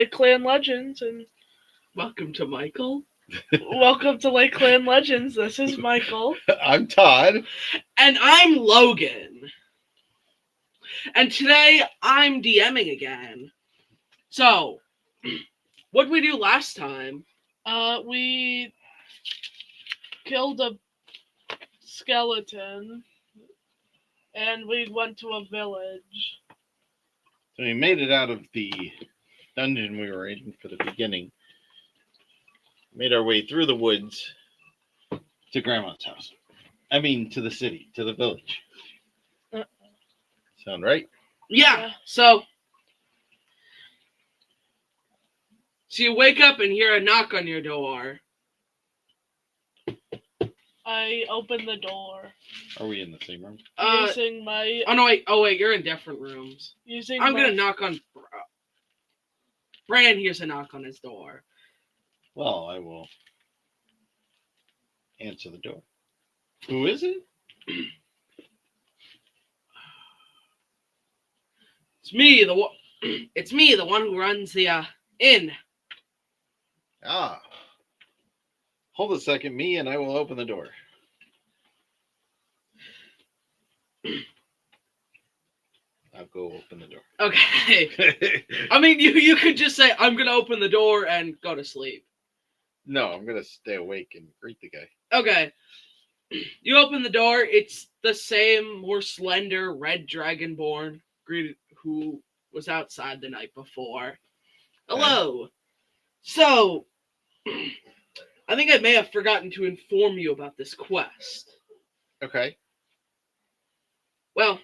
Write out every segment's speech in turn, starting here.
Lake Clan Legends, and Welcome to Michael. welcome to Lake Clan Legends. This is Michael. I'm Todd. And I'm Logan. And today I'm DMing again. So, what did we do last time? We killed a skeleton, and we went to a village. So we made it out of the dungeon we were in for the beginning. Made our way through the woods to Grandma's house. I mean, to the city, to the village. Sound right? Yeah, so you wake up and hear a knock on your door. I opened the door. Are we in the same room? Using my. Oh wait, you're in different rooms. I'm gonna knock on. Bran hears a knock on his door. Well, I will answer the door. Who is it? It's me, the one who runs the inn. Ah. Hold a second, me, and I will open the door. I'll go open the door. Okay. I mean, you could just say, I'm going to open the door and go to sleep. No, I'm going to stay awake and greet the guy. Okay. You open the door. It's the same, more slender, red dragonborn who was outside the night before. Hello. So, I think I may have forgotten to inform you about this quest. Okay. Well,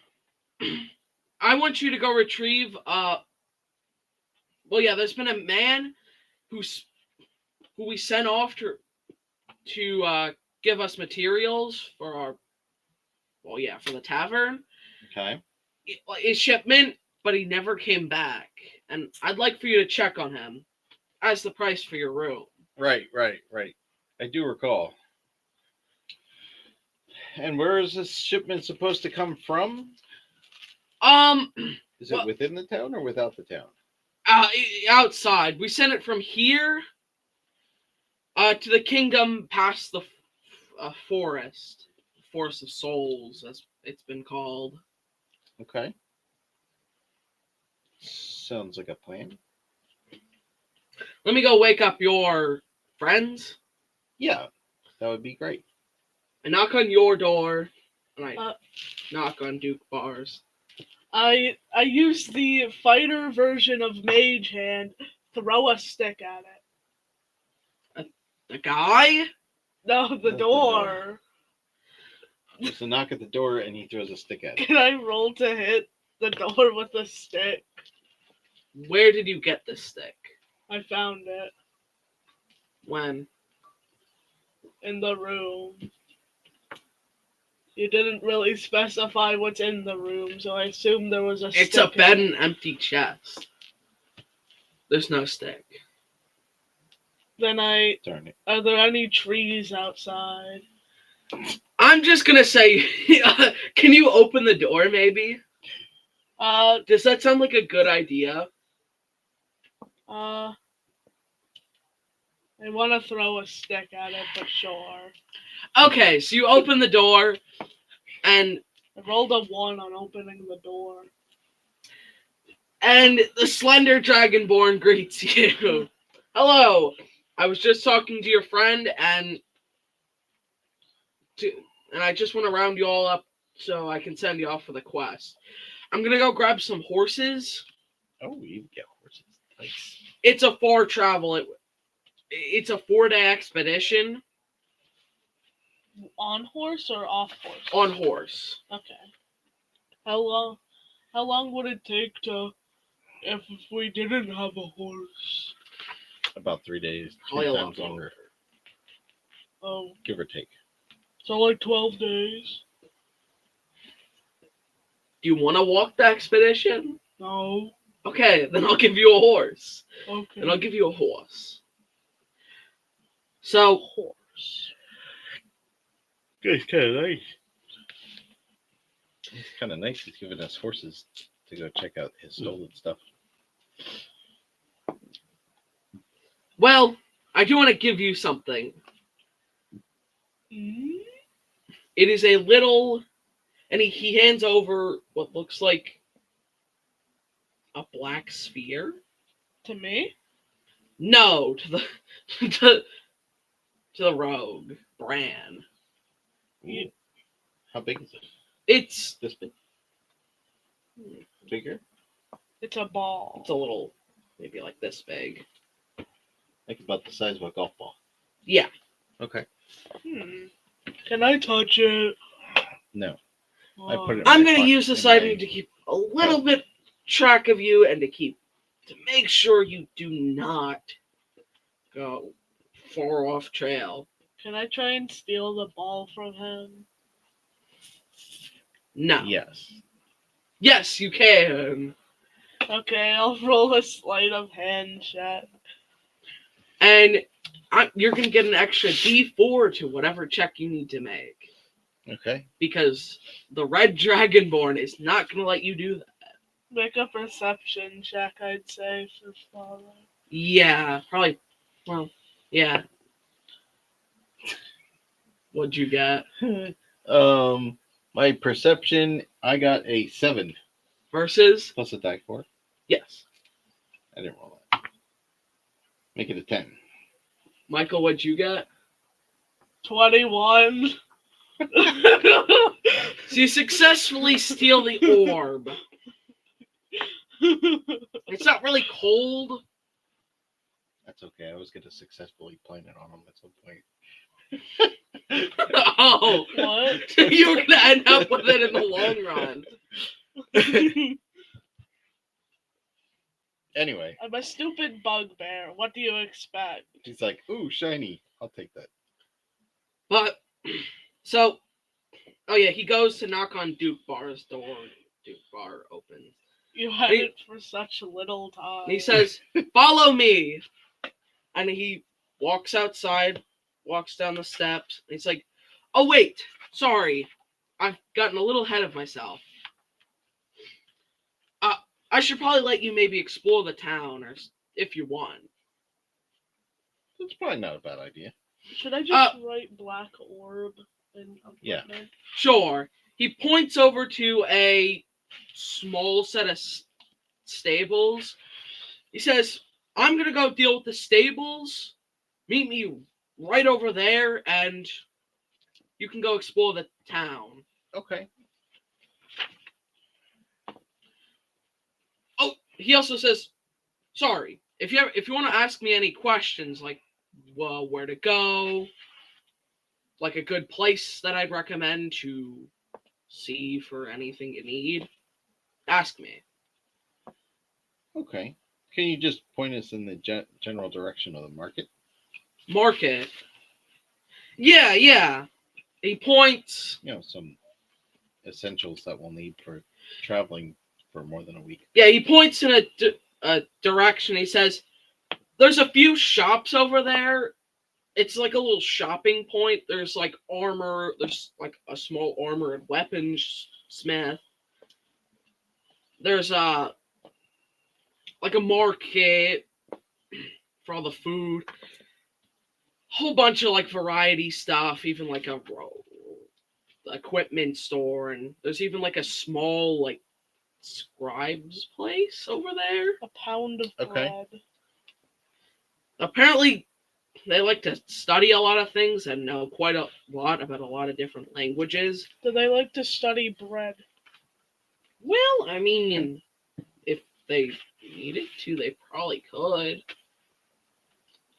I want you to go retrieve, there's been a man who we sent off to give us materials for for the tavern. Okay. His shipment, but he never came back. And I'd like for you to check on him as the price for your room. Right. I do recall. And where is this shipment supposed to come from? Is it within the town or without the town? Outside. We sent it from here to the kingdom past the forest. Forest of Souls, as it's been called. Okay. Sounds like a plan. Let me go wake up your friends. Yeah, that would be great. I knock on your door, and I knock on Duke Bar's. I use the fighter version of Mage Hand, throw a stick at it. The guy? No, the door. There's a knock at the door, and he throws a stick at it. Can I roll to hit the door with a stick? Where did you get this stick? I found it. When? In the room. You didn't really specify what's in the room, so I assumed there was a stick. It's a bed and empty chest. There's no stick. Then Darn it. Are there any trees outside? I'm just gonna say, can you open the door, maybe? Does that sound like a good idea? I want to throw a stick at it, but sure. Okay, so you open the door, and I rolled a 1 on opening the door. And the slender dragonborn greets you. Hello. I was just talking to your friend, and I just want to round you all up so I can send you off for the quest. I'm gonna go grab some horses. Oh, you get horses. Nice. It's a far travel. It's a 4-day expedition. On horse or off horse? On horse. Okay. How long would it take if we didn't have a horse? About 3 days. Probably a lot Sometimes longer. Oh. Give or take. So like 12 days? Do you want to walk the expedition? No. Okay, then I'll give you a horse. Okay. And I'll give you a horse. So, horse. It's kind of nice. It's kind of nice he's giving us horses to go check out his stolen stuff. Well, I do want to give you something. Mm? It is a little, and he hands over what looks like a black sphere. To me? No, to the to the rogue Bran. You- How big is it? It's This big? Bigger? It's a ball. it's a little, maybe like this big. Like about the size of a golf ball. Yeah. Okay. Can I touch it? No. Oh. I put it- I'm my gonna pocket- use this in my- item to keep a little bit track of you and to make sure you do not go far off trail. Can I try and steal the ball from him? No. Yes. Yes, you can. Okay, I'll roll a sleight of hand check. And you're going to get an extra D4 to whatever check you need to make. Okay. Because the red dragonborn is not going to let you do that. Make a perception check, I'd say, for father. Yeah, probably. Well, yeah. What'd you get? My perception, I got a 7 Versus? plus a die 4. Yes. I didn't roll that. Make it a 10. Michael, what'd you get? 21. So you successfully steal the orb. It's not really cold. That's okay. I was going to successfully plant it on him at some point. Oh, What? you were gonna end up with it in the long run. Anyway, I'm a stupid bugbear. What do you expect? he's like, ooh, shiny. I'll take that. But so, oh yeah, he goes to knock on Duke Bar's door. Duke Bar opens. You had He- it for such little time. And he says, "Follow me," and he walks outside, walks down the steps. And he's like, "Oh wait, sorry, I've gotten a little ahead of myself. I should probably let you maybe explore the town, or if you want." That's probably not a bad idea. Should I just write black orb in Yeah. equipment? Sure. He points over to a small set of stables. He says, "I'm gonna go deal with the stables. Meet me right over there, and you can go explore the town." Okay. Oh, he also says, "Sorry, if you want to ask me any questions, like, well, where to go, like a good place that I'd recommend to see for anything you need, ask me." Okay. Can you just point us in the general direction of the market? Market. Yeah. He points. You know, some essentials that we'll need for traveling for more than a week. Yeah, he points in a direction. He says, "There's a few shops over there. It's like a little shopping point. There's like armor. There's like a small armor and weapons smith. There's like a market for all the food. Whole bunch of like variety stuff. Even like a equipment store, and there's even like a small like scribe's place over there. A pound of Okay. bread. Apparently, they like to study a lot of things and know quite a lot about a lot of different languages." Do they like to study bread? Well, I mean, if they needed to, they probably could.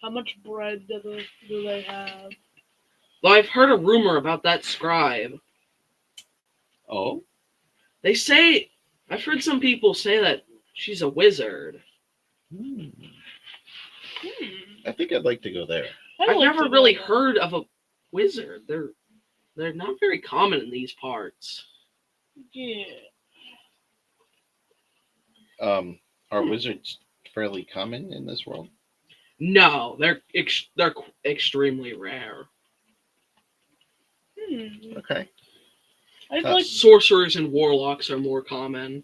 How much bread do they have? Though I've heard a rumor about that scribe. Oh? They say, I've heard some people say that she's a wizard. Hmm. Hmm. I think I'd like to go there. I'd I've like never to really know that. heard of a wizard. They're not very common in these parts. Yeah. Are wizards fairly common in this world? No, they're extremely rare. Okay. I'd like. Sorcerers and warlocks are more common.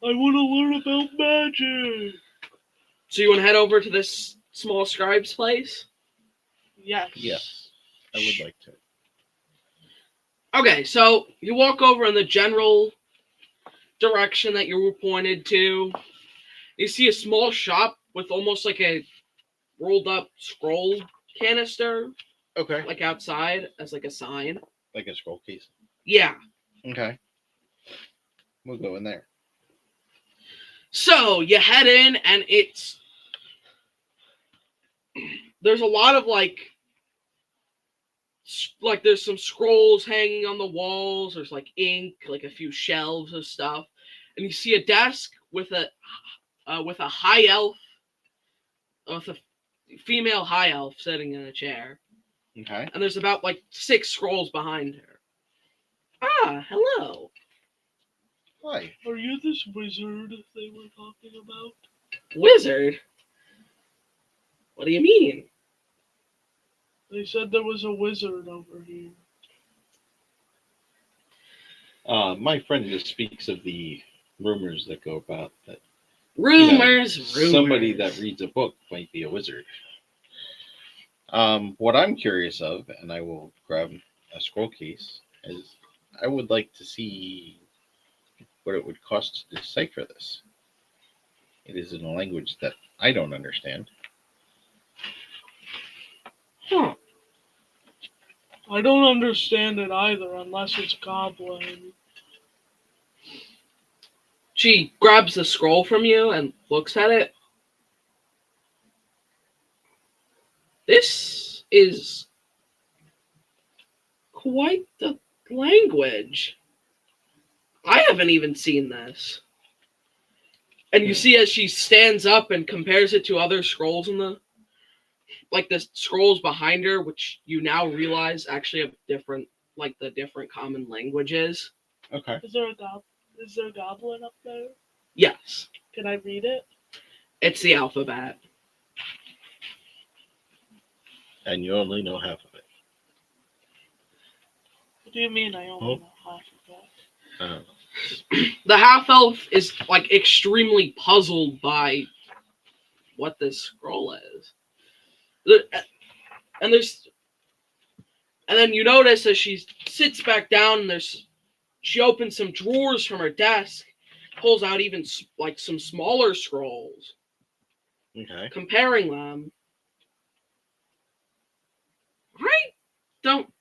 I want to learn about magic. So you want to head over to this small scribe's place? Yes. Yes, I would like to. Okay, so you walk over in the general direction that you were pointed to. You see a small shop with almost like a rolled up scroll canister, Okay. like outside as like a sign. Like a scroll case. Yeah. Okay. We'll go in there. So you head in, and there's a lot of like there's some scrolls hanging on the walls. There's like ink, like a few shelves of stuff, and you see a desk with a high elf, with a female high elf sitting in a chair. Okay. And there's about like 6 scrolls behind her. Ah, hello. Hi. Are you this wizard they were talking about? Wizard? What do you mean? They said there was a wizard over here. My friend just speaks of the rumors that go about that Rumors. somebody that reads a book might be a wizard. What I'm curious of, and I will grab a scroll case, is I would like to see what it would cost to decipher this. It is in a language that I don't understand. Huh. I don't understand it either, unless it's Goblin. She grabs the scroll from you and looks at it. This is quite the language. I haven't even seen this. And you see as she stands up and compares it to other scrolls in the scrolls behind her, which you now realize actually have different common languages. Okay. Is there a goblin up there? Yes. Can I read it? It's the alphabet. And you only know half of it. What do you mean I only know half of that? I don't know. The half-elf is like extremely puzzled by what this scroll is. And then you notice as she sits back down, she opens some drawers from her desk, pulls out even like some smaller scrolls, Okay. comparing them. I don't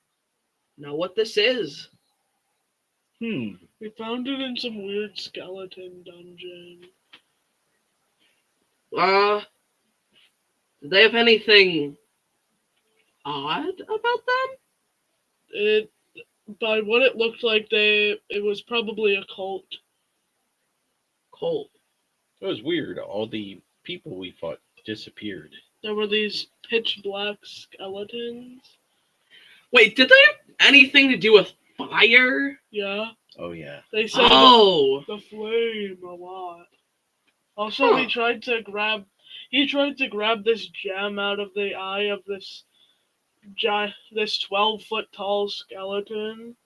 know what this is. We found it in some weird skeleton dungeon. Do they have anything odd about them? By what it looked like, it was probably a cult. Cold. It was weird. All the people we fought disappeared. There were these pitch black skeletons. Wait, did they have anything to do with fire? Yeah, Oh yeah. they said Oh. the flame a lot. Also, he tried to grab this gem out of the eye of this 12-foot tall skeleton,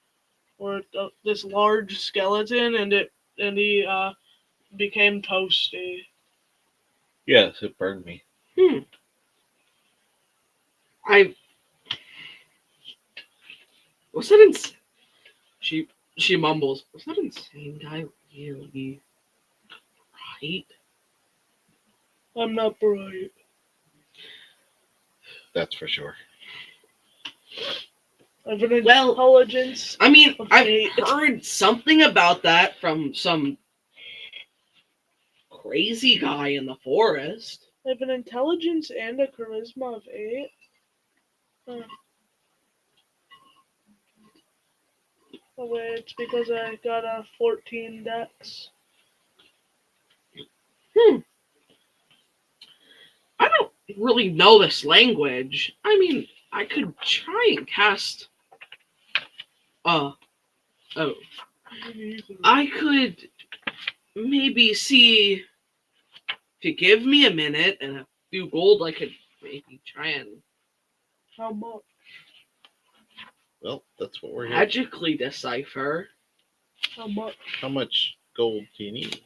or this large skeleton, and he became toasty. Yes, it burned me. Was that insane? She mumbles. Was that insane guy really right? I'm not bright. That's for sure. I've an intelligence. I mean, I've 8. heard something about that from some crazy guy in the forest. I have an intelligence and a charisma of 8. Oh wait, it's because I got a 14 dex. I don't really know this language. I mean, I could try and cast. I could maybe see if you give me a minute and a few gold. I could maybe try and. How much? Well, that's what we're here. Magically decipher. How much? How much gold do you need?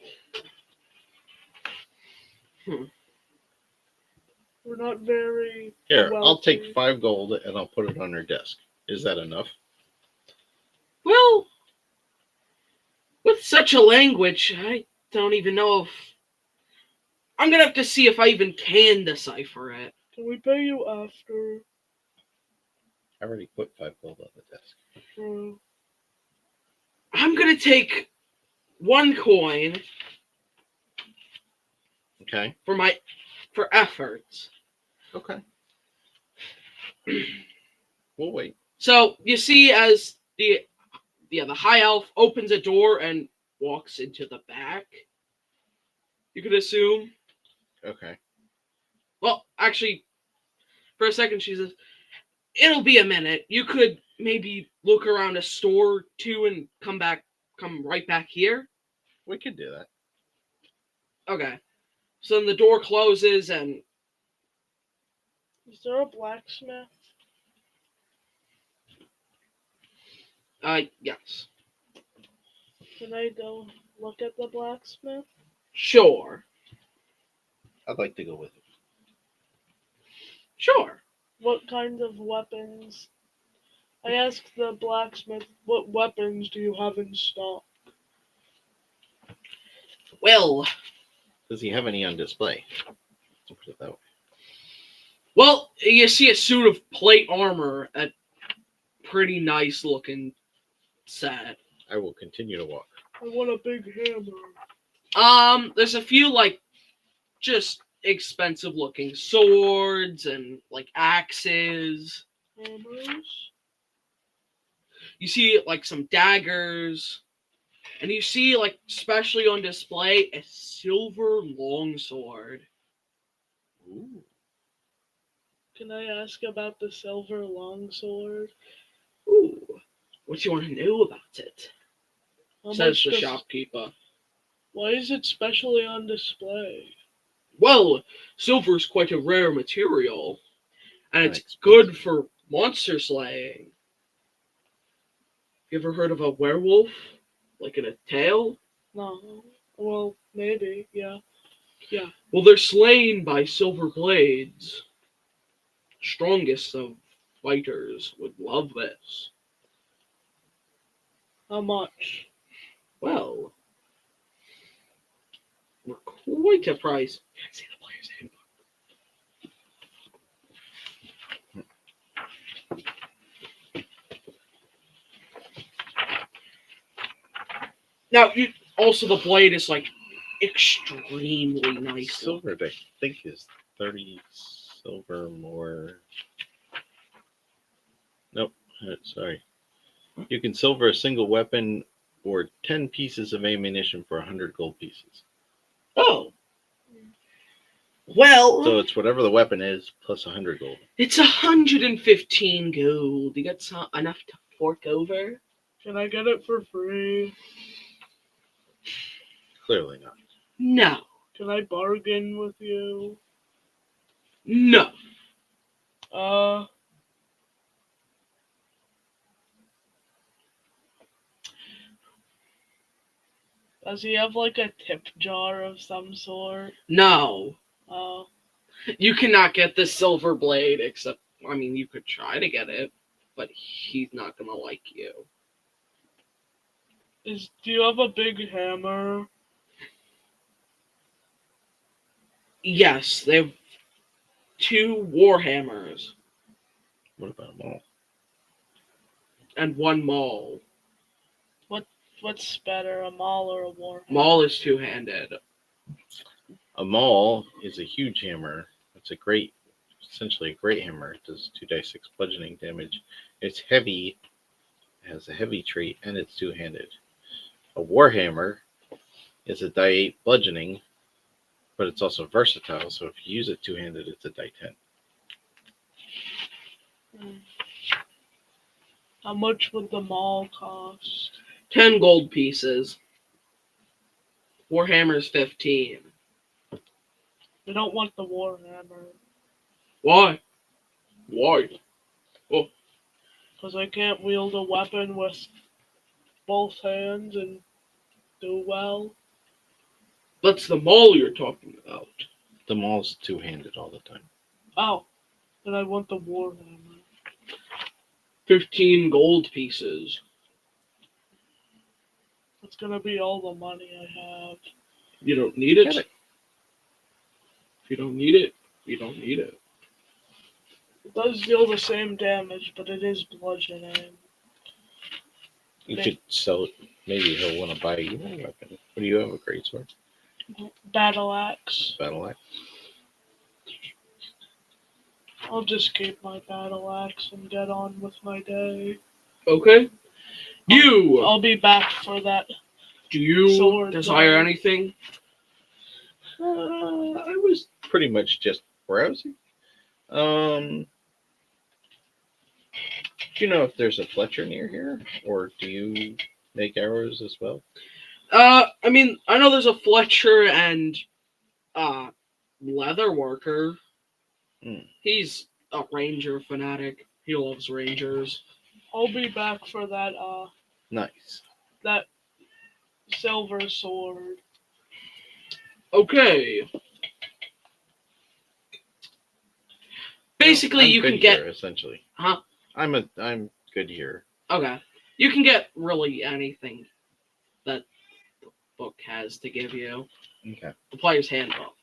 We're not very Here, I'll wealthy. take 5 gold and I'll put it on her desk. Is that enough? Well, with such a language, I don't even know if... I'm gonna have to see if I even can decipher it. Can we pay you after? I already put 5 gold on the desk. True. I'm gonna take 1 coin Okay. for efforts. Okay. We'll wait. So you see, as the high elf opens a door and walks into the back, you could assume. Okay. Well, actually, for a second she says, "It'll be a minute. You could maybe look around a store or two and come right back here." We could do that. Okay. So then the door closes and Is there a blacksmith? yes, Can I go look at the blacksmith? sure. I'd like to go with it. Sure. What kinds of weapons? I asked the blacksmith, what weapons do you have in stock? Well, Does he have any on display? Let's put it that way. well, you see a suit of plate armor, a pretty nice looking set. I will continue to walk. I want a big hammer. There's a few just expensive looking swords and axes. Hammers? You see some daggers, and you see especially on display a silver longsword. Ooh. Can I ask about the silver longsword? Ooh, what do you want to know about it? How Says much the does- shopkeeper. Why is it specially on display? Well, silver is quite a rare material, and it's Expensive. good for monster slaying. You ever heard of a werewolf? In a tale? No. Well, maybe, yeah. Well, they're slain by silver blades. Strongest of fighters would love this. How much? Well, we're quite a price. Can't see the player's handbook. Now, the blade is extremely nice. Silver, I think, is 30 silver more. Nope. Sorry. You can silver a single weapon or 10 pieces of ammunition for 100 gold pieces. Oh. Well, So it's whatever the weapon is plus 100 gold. it's 115 gold. You got enough to fork over? Can I get it for free? Clearly not. No. Can I bargain with you? No. Does he have a tip jar of some sort? No. Oh. You cannot get the silver blade, except, you could try to get it, but he's not gonna like you. Do you have a big hammer? Yes, they have 2 war hammers What about them all? and 1 maul. What's better, a maul or a war hammer? Maul is 2-handed. A maul is a huge hammer. It's essentially a great hammer. It does 2d6 bludgeoning damage. It's heavy, it has a heavy trait, and it's 2-handed. A warhammer is a die 8 bludgeoning, but it's also versatile. So if you use it 2-handed, it's a die 10. How much would the maul cost? 10 gold pieces. Warhammer's 15. I don't want the war hammer. Why? Why? Because I can't wield a weapon with both hands and do well. That's the maul you're talking about. The maul's 2-handed all the time. Oh, then I want the warhammer. 15 gold pieces. That's gonna be all the money I have. You don't need it. Get it. If you don't need it, you don't need it. It does deal the same damage, but it is bludgeoning. You could sell it. Maybe he'll want to buy you a weapon. What do you have? A great sword? Battle axe. Battle axe? I'll just keep my battle axe and get on with my day. Okay. You! I'll be back for that. Do you sword, desire though. anything? I was pretty much just browsing. Do you know if there's a Fletcher near here? Or do you make arrows as well? I mean, I know there's a Fletcher and leather worker. He's a ranger fanatic. He loves rangers. I'll be back for that Nice. that silver sword. Okay. Basically, I'm you good can get. here, essentially. Huh? I'm good here. Okay. You can get really anything that the book has to give you. Okay. The player's handbook.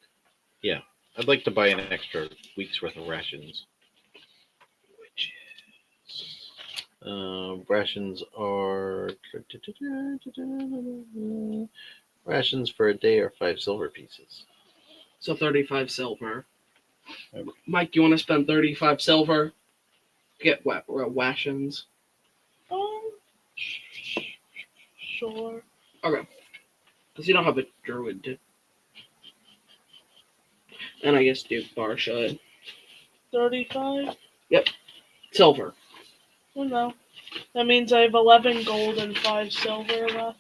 I'd like to buy an extra week's worth of rations. Which is rations are rations for a day are 5 silver pieces. So 35 silver. Okay. Mike, you want to spend 35 silver? Get rations. Sure. Okay. Because you don't have a druid. And I guess Duke Bar should. 35? Silver. Oh no. That means I have 11 gold and 5 silver left.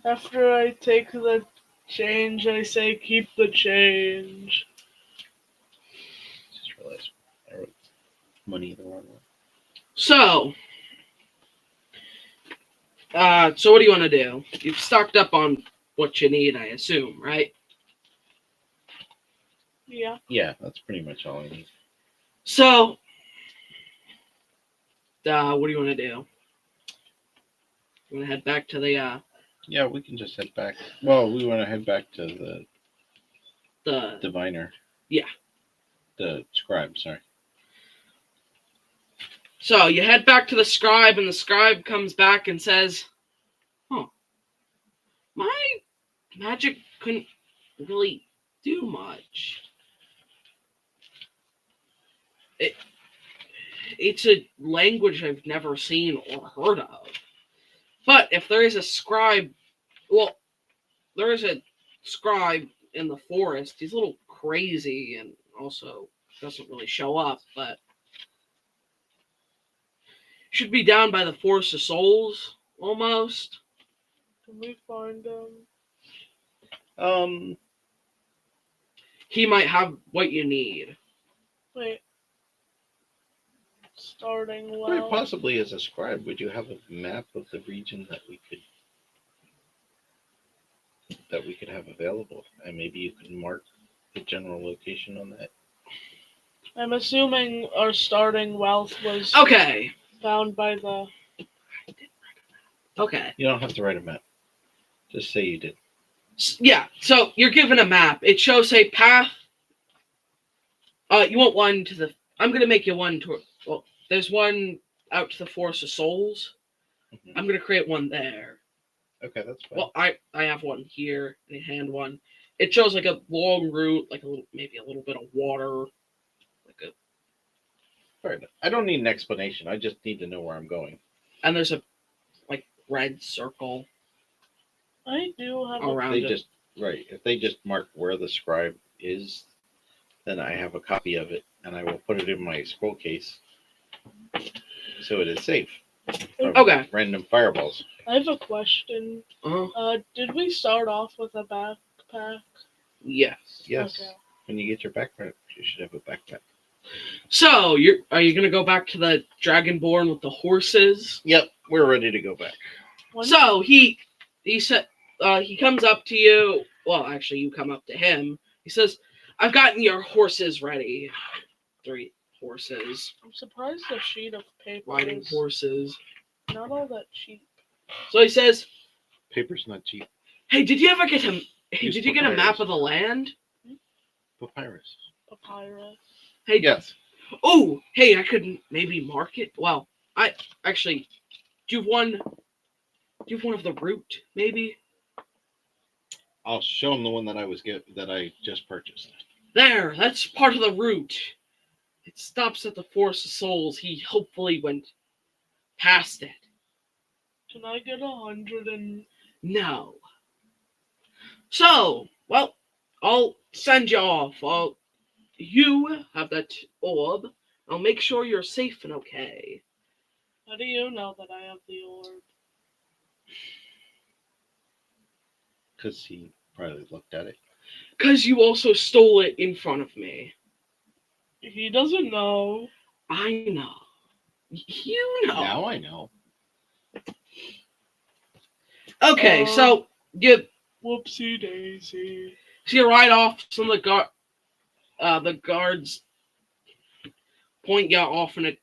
After I take the change, I say keep the change. Just realized I wrote money the wrong way. So what do you want to do? You've stocked up on what you need, I assume, right? Yeah. Yeah, that's pretty much all I need. So, what do you want to do? You want to head back to the Yeah, we can just head back. Well, we want to head back to the diviner. Yeah. The scribe, sorry. So you head back to the scribe, and the scribe comes back and says, "Oh, my magic couldn't really do much. It's a language I've never seen or heard of. But if there is a scribe, well, there is a scribe in the forest. He's a little crazy and also doesn't really show up, but should be down by the Forest of Souls, almost. Can we find him? He might have what you need. Wait. Starting Quite well. possibly as a scribe, would you have a map of the region that we could have available? And maybe you could mark the general location on that. I'm assuming our starting wealth was Okay. found by the... Okay. You don't have to write a map. Just say you did. Yeah, so you're given a map. It shows a path. You want one to the... I'm going to make you one to... Well, there's one out to the Forest of Souls. Mm-hmm. I'm going to create one there. Okay, that's fine. Well, I have one here, and a hand one. It shows like a long route, like maybe a little bit of water. Fair enough. I don't need an explanation. I just need to know where I'm going. And there's a like red circle I do have around They it. just if they just mark where the scribe is, then I have a copy of it, and I will put it in my scroll case, so it is safe. From Okay. Random fireballs. I have a question. Uh-huh. Did we start off with a backpack? Yes. Yes. Okay. When you get your backpack, you should have a backpack. So, are you gonna go back to the Dragonborn with the horses? Yep, we're ready to go back. So he said he comes up to you. Well, actually, you come up to him. He says, "I've gotten your horses ready. 3 horses, I'm surprised the sheet of paper riding is horses." not all that cheap. So he says, Paper's not cheap. "Hey, did you ever get a? Hey, Use did you get a papyrus. map of the land? Papyrus. Papyrus. Hey, Yes. oh, hey, I could maybe mark it. Well, I actually, do you have one? Do you have one of the root? Maybe I'll show him the one that I just purchased. there. That's part of the route. It stops at the Forest of Souls. He hopefully went past it. Can I get 100 and No. So, well, I'll send you off. You have that orb. I'll make sure you're safe and okay. how do you know that I have the orb? Because he probably looked at it. Because you also stole it in front of me. He doesn't know. I know. You know. Now I know. Okay, so you Whoopsie daisy. ride off. Some of the guards point you off to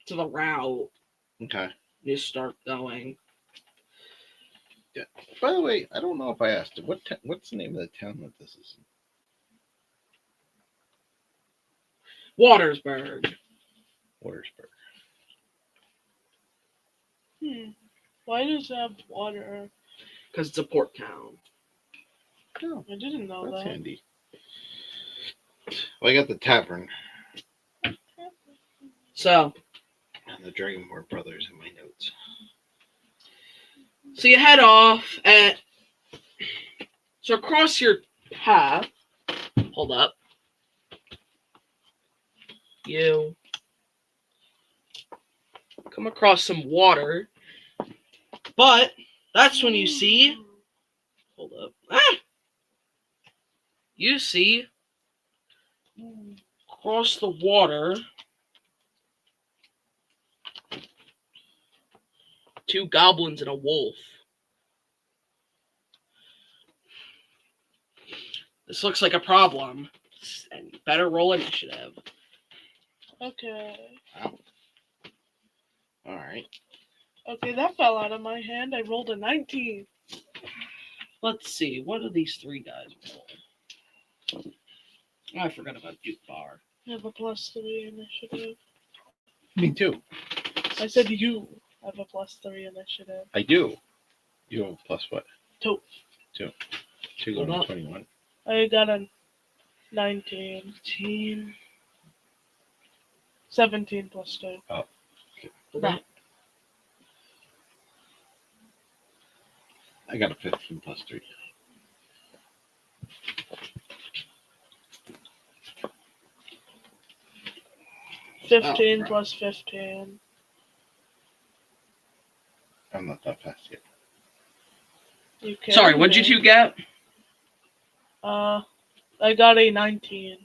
the route. Okay. You start going. By the way, I don't know if I asked it. What's the name of the town that this is in? Watersburg. Watersburg. Why does it have water? Because it's a port town. Oh, I didn't know that's that. handy. Well, I got the tavern So and the Dragonborn brothers in my notes. you head off and so across your path. Hold up. You come across some water, but that's when you see. Hold up. You see across the water 2 goblins and a wolf. This looks like a problem. And you better roll initiative. Okay. Wow. All right. Okay, that fell out of my hand. I rolled a 19. Let's see. What do these 3 guys roll? I forgot about Duke Bar. I have a +3 initiative. Me too. I said you have a +3 initiative. I do. You have a plus what? 2. 2 going to 21. I got a 19. 17 +2. Oh. No. I got a 15 plus 3. Fifteen right. plus 15. I'm not that fast yet. You can Sorry, what'd you 2 get? I got a 19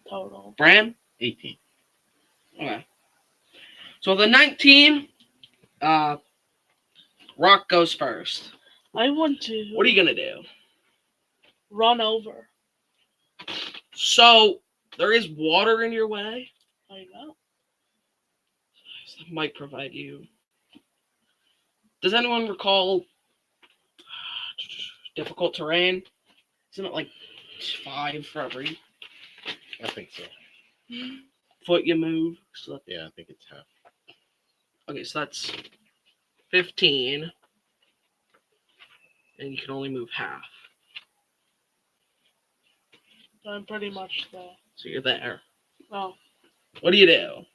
total. Bram? 18. Okay. So the 19, Rock goes first. I want to What are you going to do? run over. So there is water in your way. I know. That might provide you. Does anyone recall difficult terrain? Isn't it like 5 for every I think so. foot you move? So Yeah, I think it's half. okay, so that's 15. And you can only move half. I'm pretty much there. So you're there. Oh. What do? Do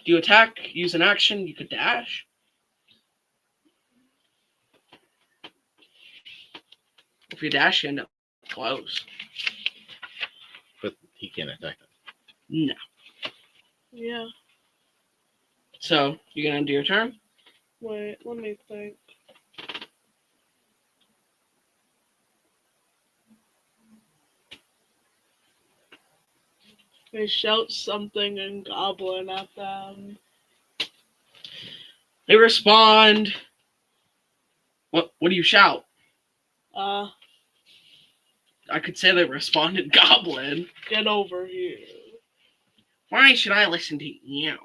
you attack, use an action? You could dash? If you dash, you end up close. But he can't attack them. No. Yeah. So, you're going to end your turn? Wait, let me think. I shout something in Goblin at them. They respond. What do you shout? Uh, I could say they respond in Goblin. get over here. Why should I listen to you?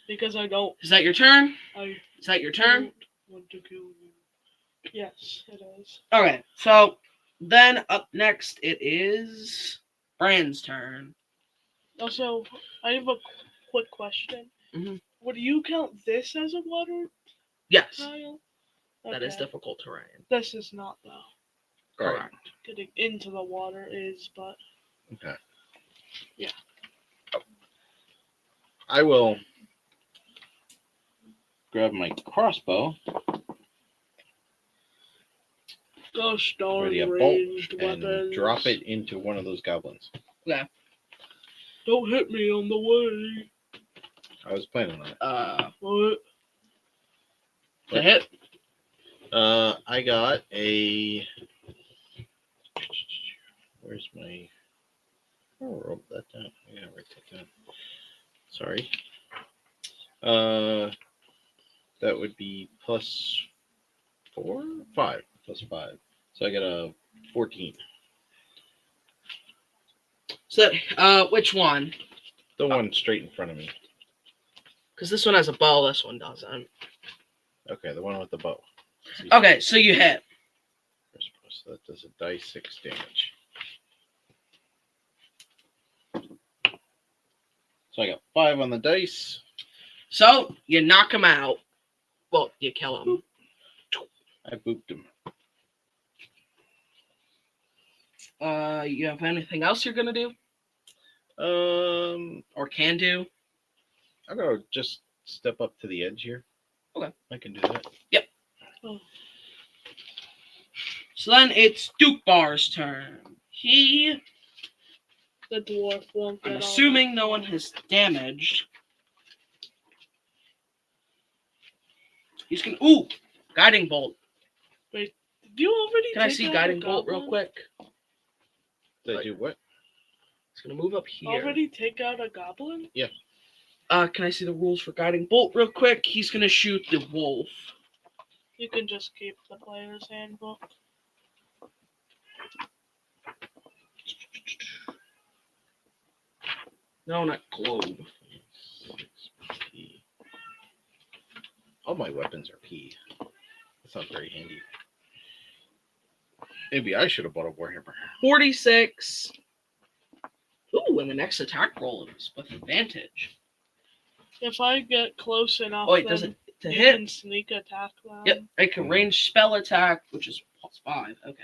Because I don't. Is that your turn? I Is that your turn? don't want to kill you. Yes, it is. Okay, so then up next it is Brand's turn. Also, I have a quick question. Mhm. Would you count this as a water Yes, tile? that is Okay. difficult terrain. This is not, though. Alright. Correct. Getting into the water is, but Okay. Yeah. I will grab my crossbow, gosh darn ready a bolt, ranged and weapons. drop it into one of those goblins. Don't hit me on the way. I was planning on it. What? To hit. I got a. Where's my? Oh, wrote that down. I gotta write that down. Sorry. That would be +5. +5. So I got a 14. So, which one? The one straight in front of me. Because this one has a bow, this one doesn't. Okay, the one with the bow. Okay, so you hit. So that does a dice 6 damage. So I got 5 on the dice. So you knock him out. Well, you kill him. I booped him. You have anything else you're gonna do or can do? I'm gonna just step up to the edge here. Okay. I can do that. Oh, So then it's Duke Bar's turn. He, the dwarf won't get I'm all assuming that. no one has damaged. He's gonna, ooh, Guiding Bolt. Did you already Can I take see out Guiding the Bolt real goblin? quick? Did I do what? He's gonna move up here. Already take out a goblin? Can I see the rules for Guiding Bolt real quick? He's gonna shoot the wolf. You can just keep the player's handbook. No, not globe. 6P. All my weapons are P. That's not very handy. Maybe I should have bought a Warhammer. 46. Ooh, and the next attack roll is with advantage. If I get close enough, Oh, wait, then does it to you hit? can sneak attack them. Yep, I can range spell attack, which is +5. Okay.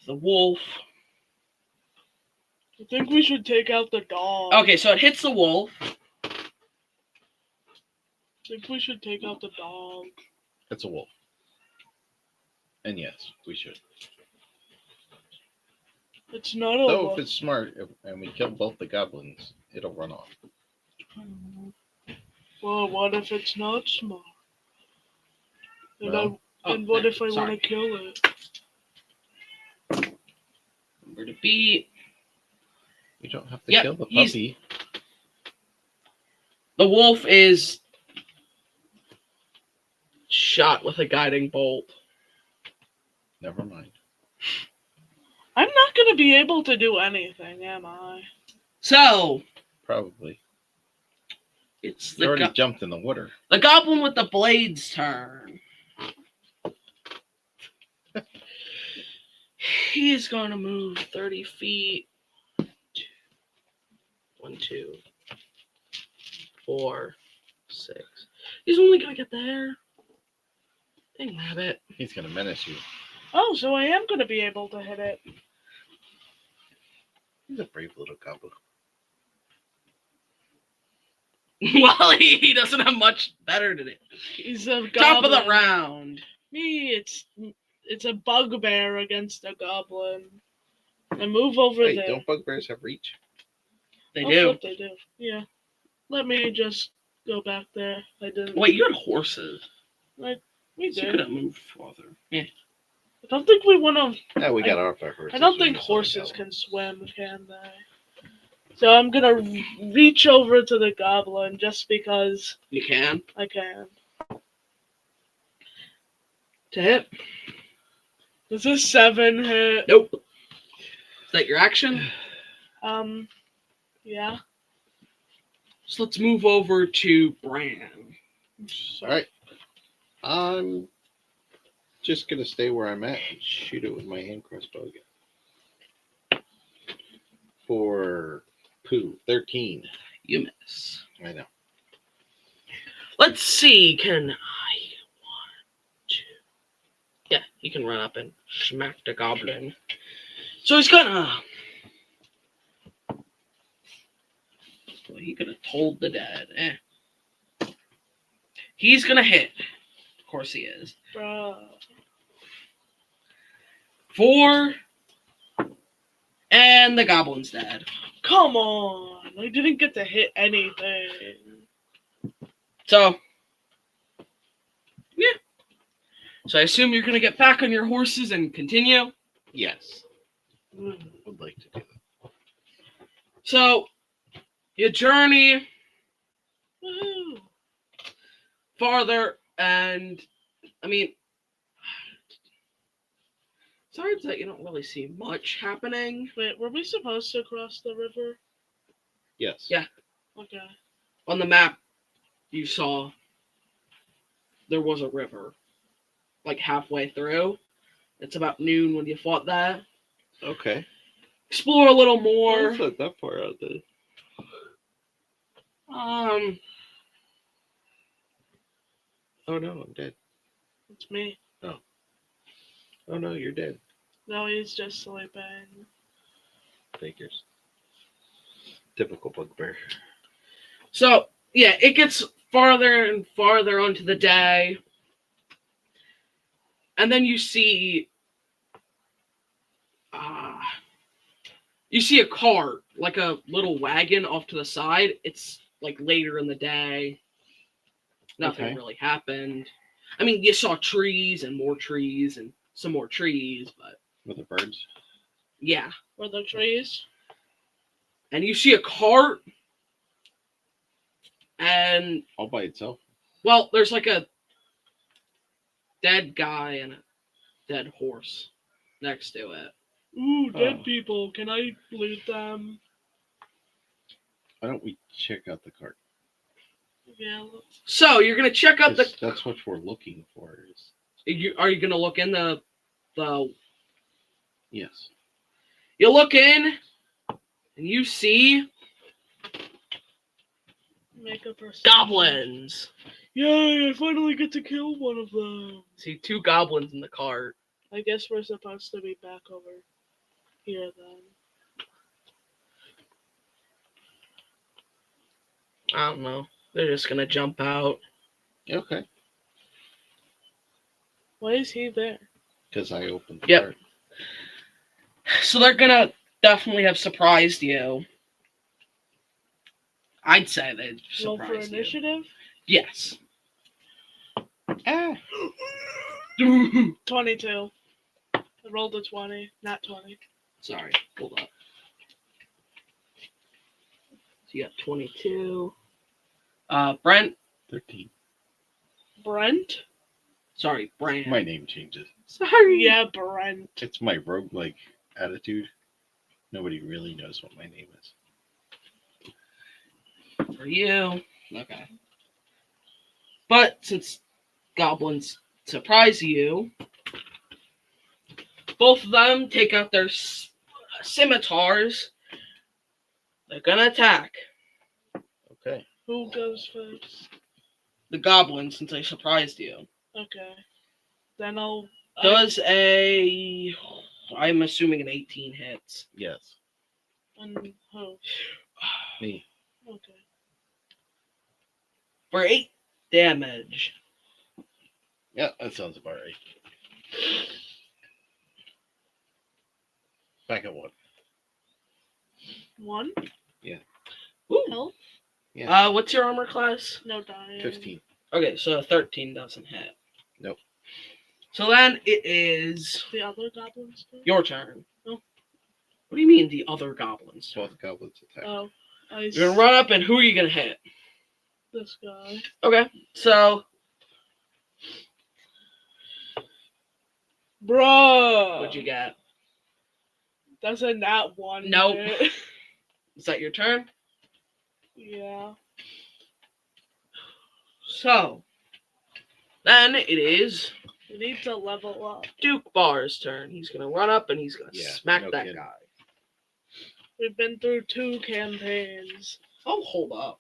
The wolf. I think we should take out the dog. Okay, so it hits the wolf. I think we should take out the dog. It's a wolf. And yes, we should. It's not a Though wolf. if it's smart and we kill both the goblins, it'll run off. Well, what if it's not smart? And, Well, and what if I want sorry. to kill it? Number to beat. You don't have to Yep, kill the he's- puppy. The wolf is shot with a guiding bolt. Never mind. I'm not going to be able to do anything, am I? So, Probably. it's You already jumped in the water. the goblin with the blades turn. He is going to move 30 feet. 1, 2, 4, 6. He's only going to get there. Dang rabbit. He's going to menace you. Oh, so I am going to be able to hit it. He's a brave little goblin. Well, he doesn't have much better to do. He's a goblin. Top of the round. Me, it's a bugbear against a goblin. I move over Wait, there. don't bugbears have reach? They Oh, do. flip, they do. Yeah. Let me just go back there. I didn't. Wait, you had horses. We So you did. could have moved farther. Yeah. I don't think we want to. Yeah, we got off our horses. I don't when think we saw horses the can swim, can they? So I'm gonna reach over to the goblin just because You can. I can. To hit. Does this 7 hit? Nope. Is that your action? Yeah. So let's move over to Bran. All right. I'm just gonna stay where I'm at and shoot it with my hand crossbow again. For poo 13. You miss. I know. Let's see. Can I? 1, 2. Yeah, you can run up and smack the goblin. So he's gonna. Well, he could have told the dad. He's gonna hit. Of course he is. Bruh. 4. And the goblin's dead. Come on. I didn't get to hit anything. So, yeah. So I assume you're gonna get back on your horses and continue. Yes. Would like to do that. So, you journey Woo. farther, and I mean, sorry that you don't really see much happening. Wait, were we supposed to cross the river? Yes. Yeah. Okay. On the map, you saw there was a river, like halfway through. It's about noon when you fought that. Okay. Explore a little more. It's not that far out there. Oh no, I'm dead. It's me. Oh no, you're dead. No, he's just sleeping. Figures. Typical bugbear. So, yeah, it gets farther and farther onto the day. And then you see a cart, like a little wagon off to the side. It's like later in the day. Nothing really happened. I mean, you saw trees and some more trees, but With the birds. yeah. Were there trees? And you see a cart, and All by itself. well, there's like a dead guy and a dead horse next to it. Ooh, dead Oh. people. Can I loot them? Why don't we check out the cart? Yeah, let's... So you're gonna check out the. That's what we're looking for. Are you gonna look in the? Yes. You look in, and you see Make a perception. goblins. Yay, I finally get to kill one of them. See 2 goblins in the cart. I guess we're supposed to be back over here then. I don't know. They're just gonna jump out. Okay. Why is he there? Because I opened the Yep. cart. So they're gonna definitely have surprised you. I'd say they'd Roll for surprise you. initiative? Yes. Ah. 22. I rolled a 20, not 20. Sorry, hold up. So you got 22. Brent. 13. Brent? Sorry, Brand. My name changes. Sorry. Yeah, Brent. It's my roguelike attitude. Nobody really knows what my name is. For you. Okay. But since goblins surprise you, both of them take out their scimitars. They're gonna attack Okay. Who goes first? the goblins since they surprised you. Okay. Then I'll... I'm assuming an 18 hits. Yes. And who? Me. Okay. For 8 damage. Yeah, that sounds about right. Back at 1. 1? Ooh. Health? Yeah. What's your armor class? No dying. 15. Okay, so 13 doesn't hit. Nope. So then it is The other goblins. Turn? your turn. Oh. What do you mean the other goblins? Both goblins attack. Oh, You're gonna run up, and who are you gonna hit? This guy. Okay, so Bruh. what'd you get? Doesn't that one? Nope. hit? Is that your turn? Yeah. So then it is We need to level up. Duke Bar's turn. He's gonna run up and he's gonna smack no that kidding. guy. We've been through 2 campaigns. Oh, hold up.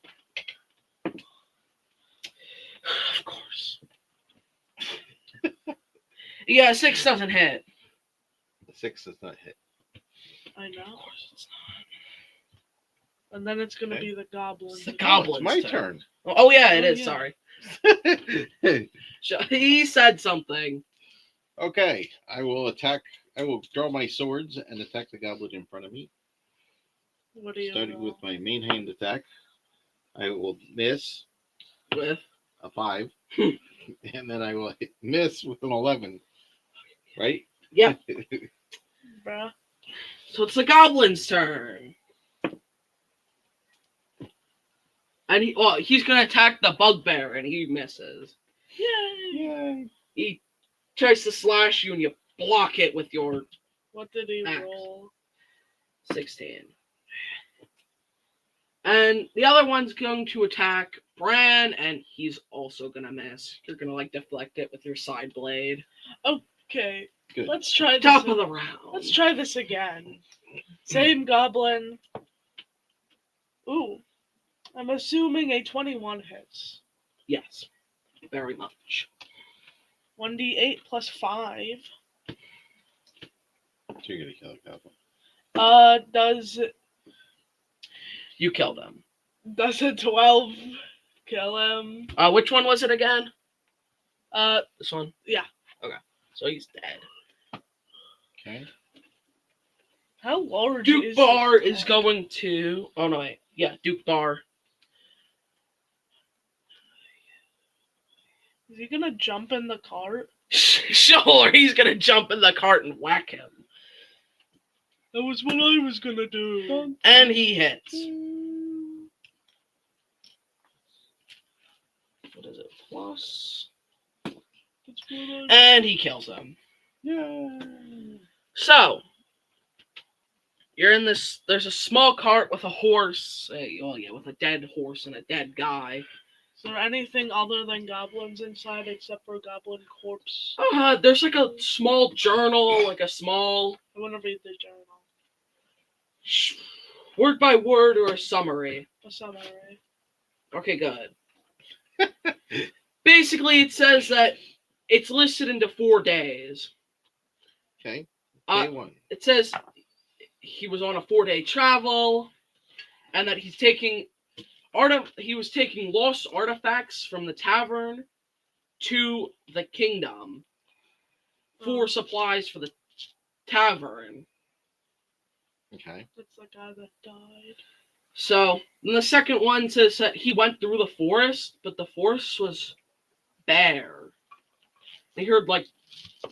Of course. Yeah, 6 doesn't hit. The 6 does not hit. I know. Of course it's And then it's gonna Okay. be the goblin. It's the Oh, goblins. it's my turn. Oh yeah, it Oh, is. yeah. Sorry. Hey, He said something. okay, I will attack. I will draw my swords and attack the goblin in front of me. What do you Starting roll? with my main hand attack, I will miss With a 5, and then I will miss with an 11. Right? yeah. Bruh. So it's the goblin's turn. And he's gonna attack the bugbear and he misses. Yay! Yay! He tries to slash you and you block it with your What did he Axe. roll? 16. And the other one's going to attack Bran and he's also gonna miss. You're gonna like deflect it with your side blade. Okay, Good. let's try this. Top of the round. Let's try this again. Same goblin. Ooh. I'm assuming a 21 hits. Yes. Very much. 1d8 plus 5. So you're gonna kill a goblin. You killed him. Does a 12 kill him? Which one was it again? This one? Yeah. Okay. So he's dead. Okay. How large Duke is Bar this is guy? going to. Oh no, wait. Yeah, Duke Bar. Is he gonna jump in the cart? Sure, he's gonna jump in the cart and whack him. That was what I was gonna do. And he hits. What is it? Plus. That's what I... And he kills him. Yay! So, you're in this. There's a small cart with a horse. With a dead horse and a dead guy. Is there anything other than goblins inside except for goblin corpse? There's like a small journal, like a small I want to read the journal. word by word or a summary. A summary. Okay, good. Basically, it says that it's listed into 4 days. Okay. Uh, Day 1. It says he was on a 4-day travel, and that he was taking lost artifacts from the tavern to the kingdom for supplies for the tavern. Okay. That's the guy that died. So, and the second one says that he went through the forest, but the forest was bare. They heard like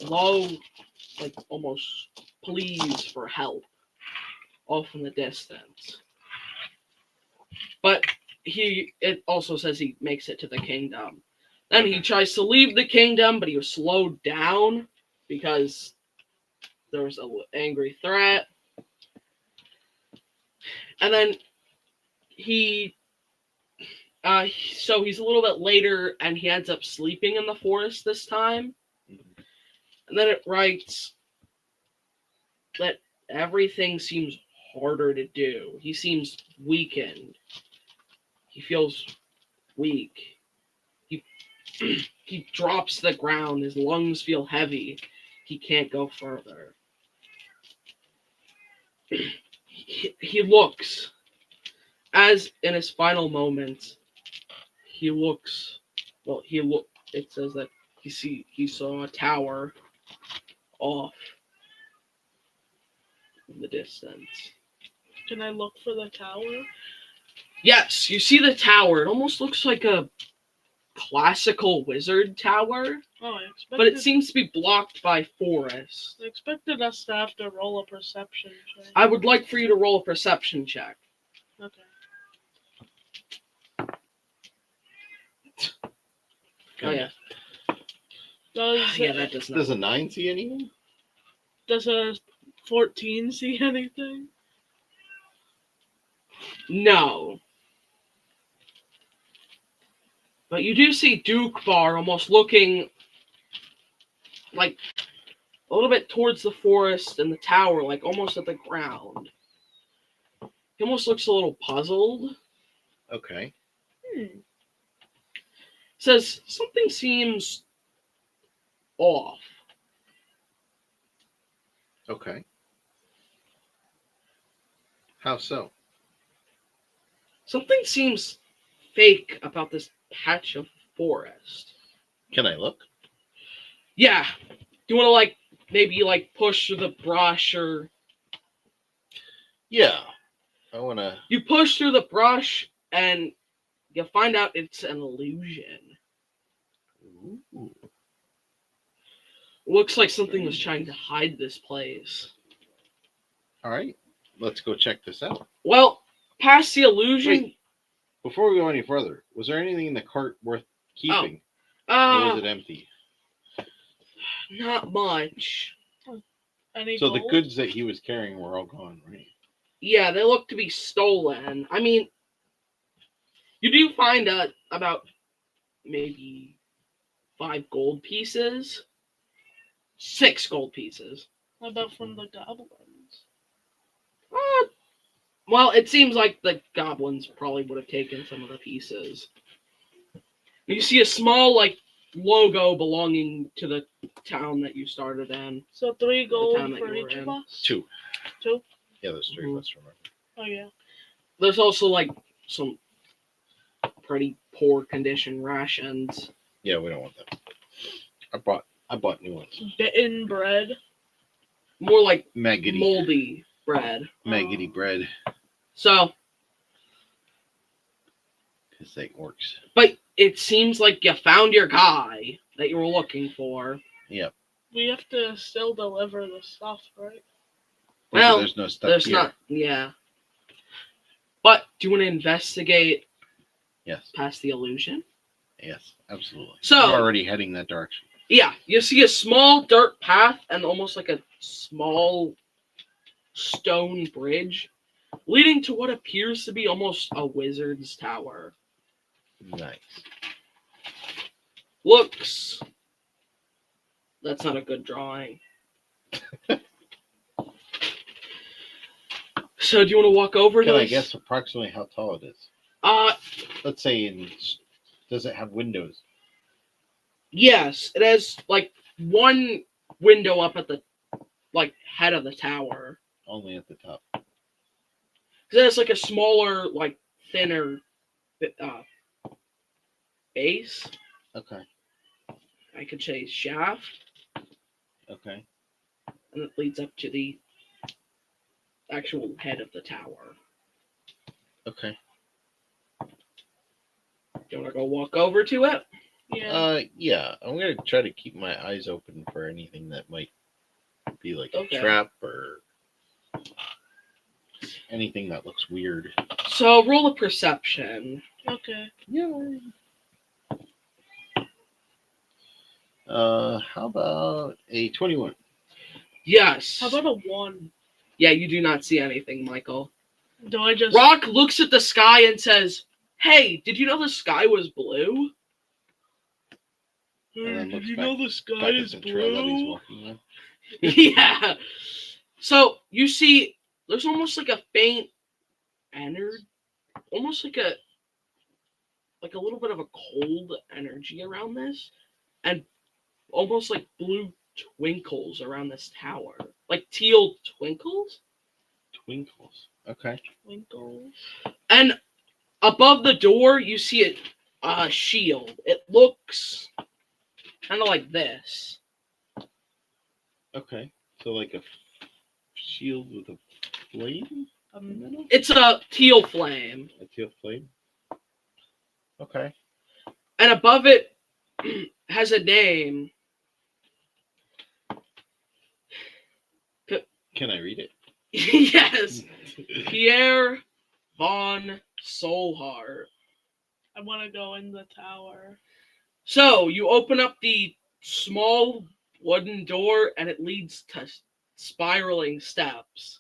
low, like almost pleas for help off in the distance. But it also says he makes it to the kingdom. Then he tries to leave the kingdom, but he was slowed down because there was an angry threat. And then so he's a little bit later, and he ends up sleeping in the forest this time. And then it writes that everything seems harder to do. He seems weakened. He feels weak. He drops to the ground. His lungs feel heavy. He can't go further. He looks, as in his final moments, it says that he saw a tower off in the distance. Can I look for the tower? Yes, you see the tower. It almost looks like a classical wizard tower, Oh, I expected, but it seems to be blocked by forest. I expected us to have to roll a perception check. I would like for you to roll a perception check. Okay. Oh yeah, Does yeah, that does not. Does a 9 see anything? does a 14 see anything? No. But you do see Duke Bar almost looking like a little bit towards the forest and the tower, like almost at the ground. He almost looks a little puzzled. Okay. Says something seems off. Okay. How so? Something seems fake about this patch of forest. Can I look? Yeah. Do you want to maybe push through the brush or Yeah. I want to. you push through the brush and you find out it's an illusion. Ooh. Looks like something was trying to hide this place. All right. Let's go check this out. Well, past the illusion, Wait. Before we go any further, was there anything in the cart worth keeping? Or was it empty? not much. Any So the gold? goods that he was carrying were all gone, right? Yeah, they look to be stolen. I mean, you do find about maybe 5 gold pieces. 6 gold pieces. How about from the goblins? Well, it seems like the goblins probably would have taken some of the pieces. You see a small, logo belonging to the town that you started in. So 3 gold town that for you were each of in. us? 2. 2? Yeah, there's 3 of us, remember. Oh, yeah. There's also, some pretty poor condition rations. Yeah, we don't want that. I bought new ones. Bitten bread. More like Maggoty. moldy bread. Maggoty bread. So, This thing works. but it seems like you found your guy that you were looking for. Yep. We have to still deliver the stuff, right? Well, there's no stuff There's here. not, yeah. But do you want to investigate Yes. past the illusion? Yes, absolutely. So- I'm already heading that direction. Yeah, you see a small dirt path and almost like a small stone bridge leading to what appears to be almost a wizard's tower. Nice. Looks. That's not a good drawing. So, do you want to walk over to Can I this? guess approximately how tall it is? Let's say does it have windows? Yes, it has one window up at the head of the tower. Only at the top. It has a smaller, thinner base. Okay. I could say shaft, Okay. and it leads up to the actual head of the tower. Okay. Do you want to go walk over to it? Yeah. Yeah. I'm gonna try to keep my eyes open for anything that might be like Okay. a trap or anything that looks weird. So roll a perception. Okay. Yeah. How about a 21? Yes. How about a 1? Yeah, you do not see anything, Michael. Do I just... Rock looks at the sky and says, "Hey, did you know the sky was blue?" And then Did looks you back- know the sky Back is at the trail that he's blue? walking on. Yeah. So you see, there's almost like a faint energy, almost like a little bit of a cold energy around this, and almost like blue twinkles around this tower, like teal twinkles. Twinkles. Okay. Twinkles. And above the door, you see a shield. It looks kind of like this. Okay. So like a shield with a flame in the middle? It's a teal flame. A teal flame? Okay. and above it has a name. Can I read it? Yes, Pierre von Solhart. I want to go in the tower. So you open up the small wooden door, and it leads to spiraling steps.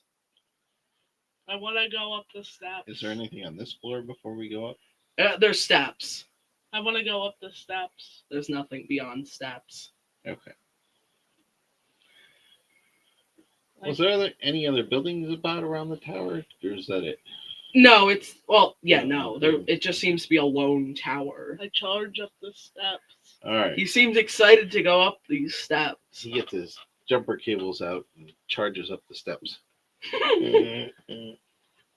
I want to go up the steps. Is there anything on this floor before we go up? There's steps. I want to go up the steps. There's nothing beyond steps. Okay. Was there any other buildings about around the tower, or is that it? No, no. It just seems to be a lone tower. I charge up the steps. All right. He seems excited to go up these steps. He gets his jumper cables out and charges up the steps.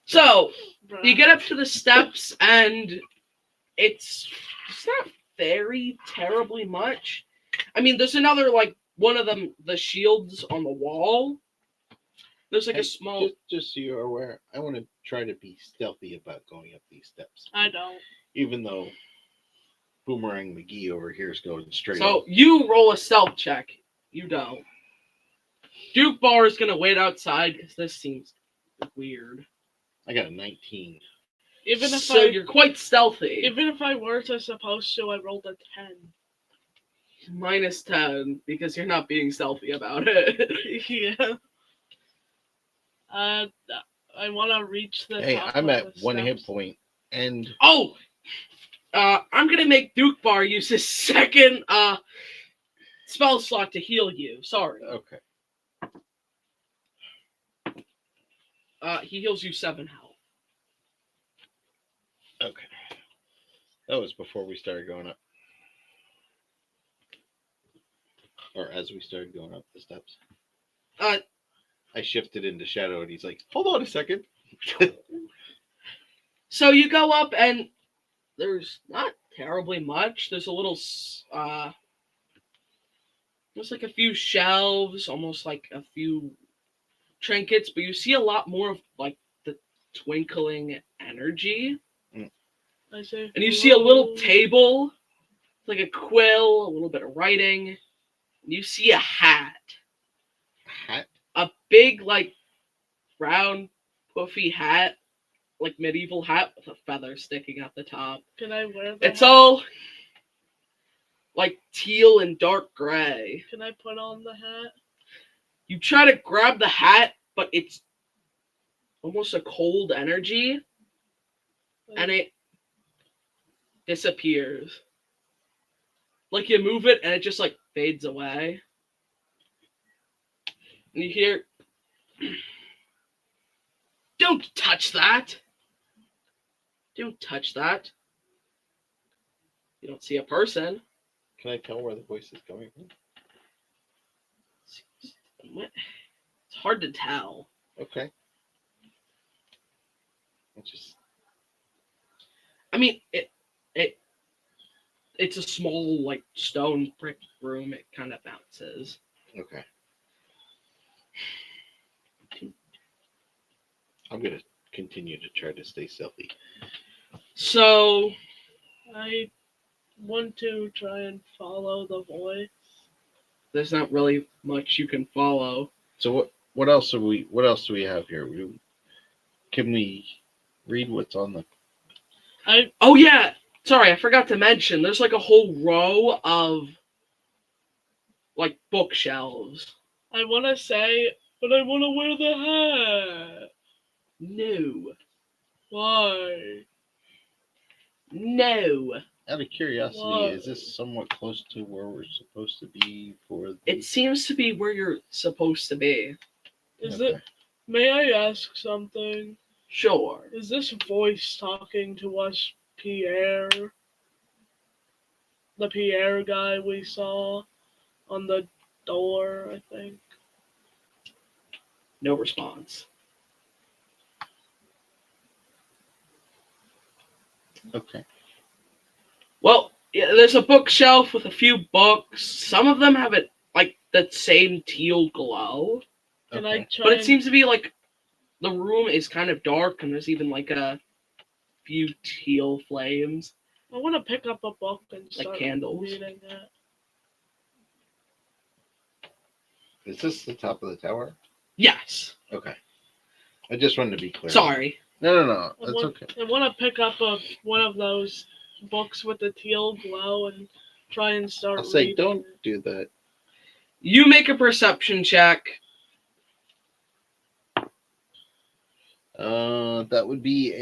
So you get up to the steps, and it's not very terribly much. I mean, there's another one of the shields on the wall. There's a small. Just so you're aware, I want to try to be stealthy about going up these steps. I don't. Even though Boomerang McGee over here is going straight. So up. you roll a stealth check. You don't. Duke Bar is gonna wait outside because this seems weird. I got a 19. You're quite stealthy. Even if I were supposed to, I rolled a 10. Minus 10 because you're not being stealthy about it. Yeah. I want to reach the. Hey, top I'm of at the 1 hit steps. point, and I'm gonna make Duke Bar use his second spell slot to heal you. Sorry. Okay. He heals you 7 health. Okay. That was before we started going up. Or as we started going up the steps. I shifted into shadow, and he's like, "Hold on a second." So you go up, and there's not terribly much. There's a little, there's a few shelves, almost like a few trinkets, but you see a lot more of the twinkling energy. I say, And you see a little table, like a quill, a little bit of writing. And you see a hat. Hat? A big, round, puffy hat, medieval hat with a feather sticking at the top. Can I wear that? It's all, teal and dark gray. Can I put on the hat? You try to grab the hat, but it's almost a cold energy, and it disappears. You move it, and it just, fades away. And you hear, "Don't touch that! Don't touch that!" You don't see a person. Can I tell where the voice is coming from? It's hard to tell. Okay. I mean, it's a small, stone brick room. It kind of bounces. Okay. I'm going to continue to try to stay stealthy. So, I want to try and follow the voice. there's not really much you can follow. So what else do we have here? Can we read what's on the? Oh yeah, sorry, I forgot to mention. There's a whole row of bookshelves. I want to say, but I want to wear the hat. No. Why? No. Out of curiosity, Why? is this somewhat close to where we're supposed to be for? It seems to be where you're supposed to be. It? May I ask something? Sure. Is this voice talking to us, Pierre? The Pierre guy we saw on the door, I think. No response. Okay. Well, yeah, there's a bookshelf with a few books. Some of them have that same teal glow. Can Okay. I try? But it seems to be the room is kind of dark, and there's even a few teal flames. I want to pick up a book and start candles. reading it. Is this the top of the tower? Yes. Okay. I just wanted to be clear. Sorry. No. That's okay. I want to pick up one of those books with the teal glow and try and start I'll say, reading don't it. do that. You make a perception check. That would be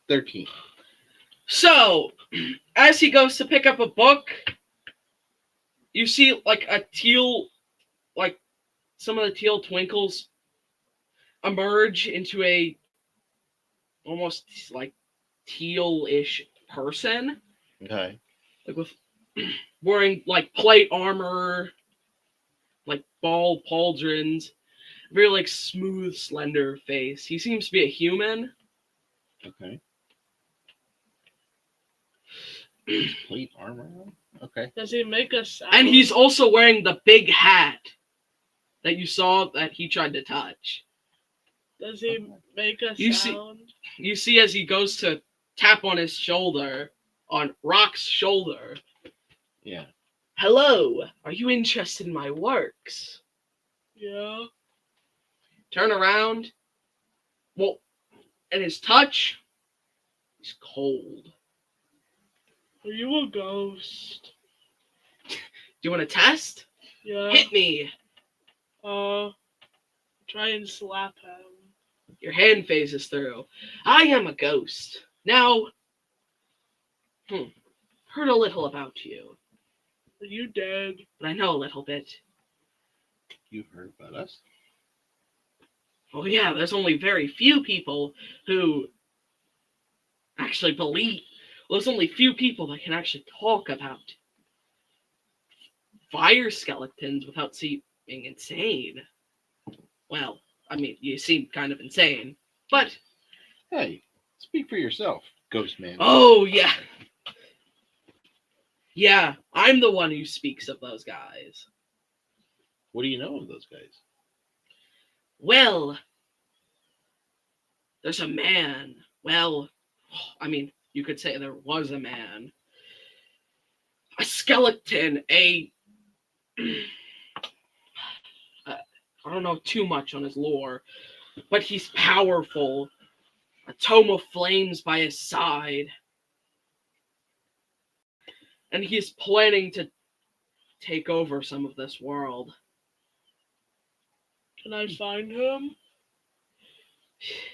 a 13. So, as he goes to pick up a book, you see like a teal, like some of the teal twinkles emerge into a almost like teal-ish person, Okay. like with wearing like plate armor, like ball pauldrons, very like smooth, slender face. He seems to be a human. Okay. Plate armor. Okay. Does he make a sound? And he's also wearing the big hat that you saw that he tried to touch. Does he make a You see- sound? You see as he goes to tap on his shoulder, on Rock's shoulder. Yeah. Hello, are you interested in my works? Yeah. Turn around. Well, and his touch, he's cold. Are you a ghost? Do you want to test? Yeah. Hit me. Try and slap him. Your hand phases through. I am a ghost. Now, heard a little about you, Are you dead? but I know a little bit. You've heard about us? Oh yeah, there's only very few people who actually believe. Well, there's only few people that can actually talk about fire skeletons without seeming insane. Well, I mean, you seem kind of insane, but Hey, speak for yourself, ghost man. oh yeah. Yeah, I'm the one who speaks of those guys. What do you know of those guys? Well, there's a man. Well, I mean, you could say there was a man. A skeleton, I don't know too much on his lore, but he's powerful. A tome of flames by his side. And he's planning to take over some of this world. Can I find him?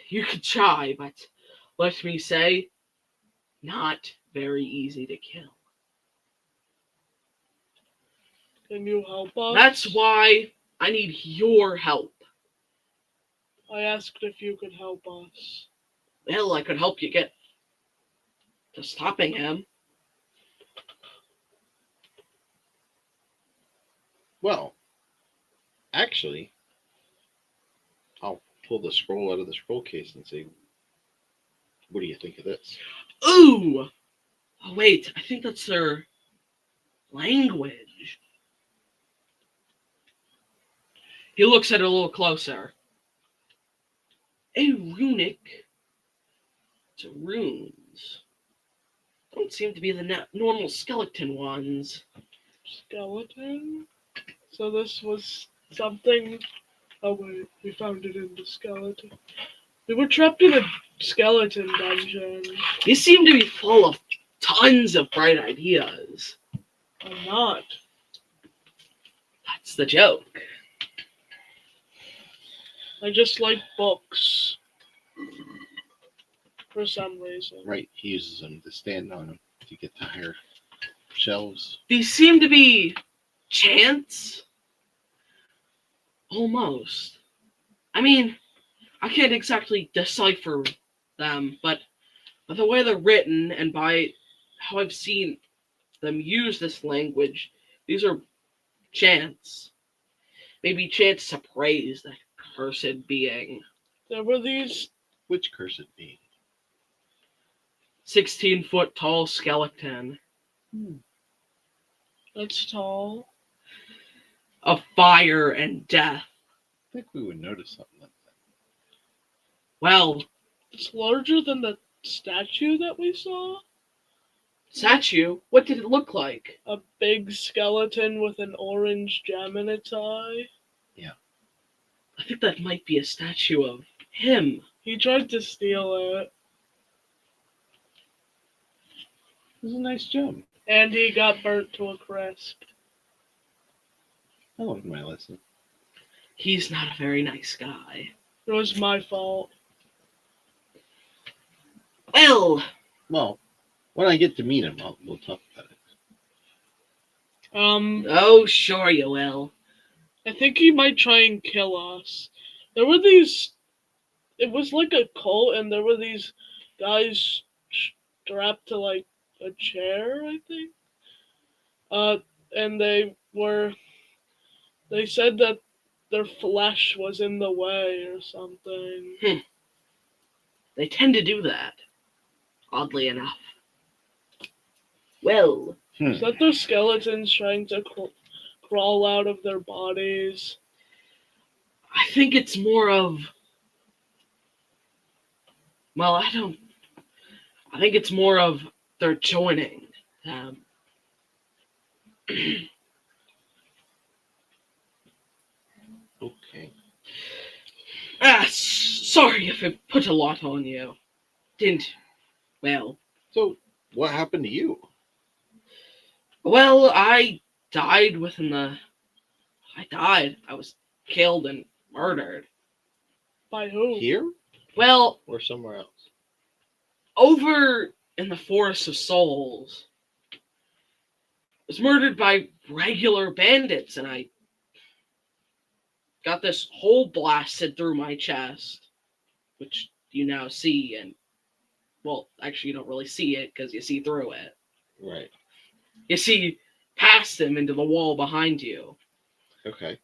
You could try, but let me say, not very easy to kill. Can you help us? That's why I need your help. I asked if you could help us. Well, I could help you get to stopping him. Well, actually, I'll pull the scroll out of the scroll case and say, what do you think of this? Ooh! Oh, wait, I think that's their language. He looks at it a little closer. A runic. It's runes. Don't seem to be the normal skeleton ones. Skeleton? So this was something... Oh wait, we found it in the skeleton. We were trapped in a skeleton dungeon. You seem to be full of tons of bright ideas. I'm not. That's the joke. I just like books. For some reason. Right, he uses them to stand on them to get to higher shelves. These seem to be chants. Almost. I mean, I can't exactly decipher them, but by the way they're written and by how I've seen them use this language, these are chants. Maybe chants to praise that cursed being. There were these... Which cursed being? 16-foot tall skeleton. That's tall. Of fire and death. I think we would notice something like that. Well, It's larger than the statue that we saw. Statue? What did it look like? A big skeleton with an orange gem in its eye. I think that might be a statue of him. He tried to steal it, It was a nice gem. and he got burnt to a crisp. I learned my lesson. He's not a very nice guy. It was my fault. Well, Well, when I get to meet him, we'll talk about it. oh, sure you will. I think he might try and kill us. There were these. It was like a cult, and there were these guys strapped to like a chair, I think. And they said that their flesh was in the way or something. They tend to do that, oddly enough. Well, Is that their skeletons trying to crawl out of their bodies? I think it's more of... Well, I think it's more of they're joining them. Okay. Sorry if it put a lot on you. Well, So, what happened to you? I died I was killed and murdered. By who? Here Well, or somewhere else? over in the Forest of Souls. I was murdered by regular bandits, and I got this hole blasted through my chest, which you now see, and, well, actually you don't really see it because you see through it. Right. You see past them into the wall behind you. Okay.